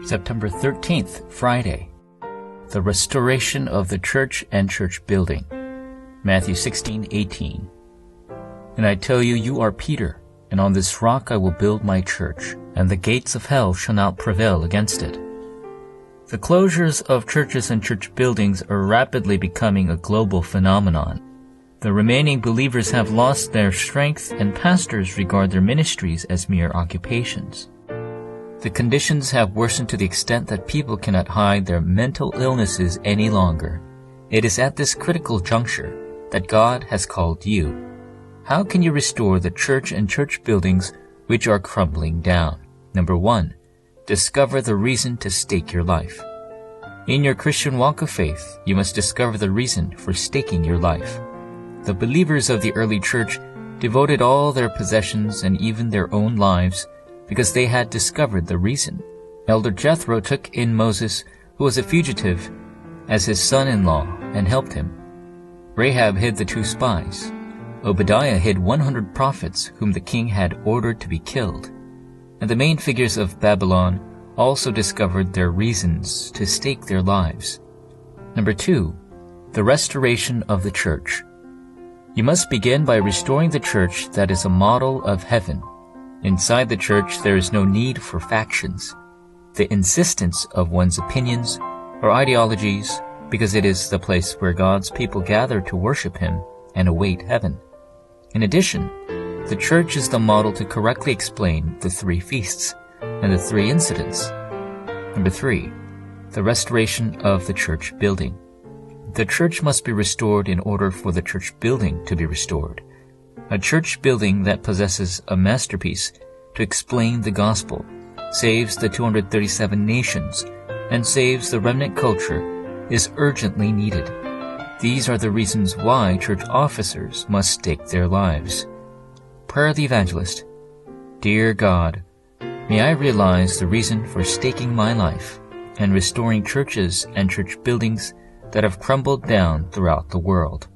September 13th, Friday. The restoration of the church and church building. Matthew 16:18. And I tell you, you are Peter, and on this rock I will build my church, and the gates of hell shall not prevail against it. The closures of churches and church buildings are rapidly becoming a global phenomenon. The remaining believers have lost their strength, and pastors regard their ministries as mere occupations. The conditions have worsened to the extent that people cannot hide their mental illnesses any longer. It is at this critical juncture that God has called you. How can you restore the church and church buildings which are crumbling down? Number 1, discover the reason to stake your life. In your Christian walk of faith, you must discover the reason for staking your life. The believers of the early church devoted all their possessions and even their own lives because they had discovered the reason. Elder Jethro took in Moses, who was a fugitive, as his son-in-law and helped him. Rahab hid the 2 spies. Obadiah hid 100 prophets whom the king had ordered to be killed. And the main figures of Babylon also discovered their reasons to stake their lives. Number 2, the restoration of the church. You must begin by restoring the church that is a model of heaven. Inside the church, there is no need for factions, the insistence of one's opinions or ideologies, because it is the place where God's people gather to worship Him and await heaven. In addition, the church is the model to correctly explain the 3 feasts and the 3 incidents. Number 3, the restoration of the church building. The church must be restored in order for the church building to be restored. A church building that possesses a masterpiece to explain the gospel, saves the 237 nations, and saves the remnant culture is urgently needed. These are the reasons why church officers must stake their lives. Prayer of the Evangelist. Dear God, may I realize the reason for staking my life and restoring churches and church buildings that have crumbled down throughout the world.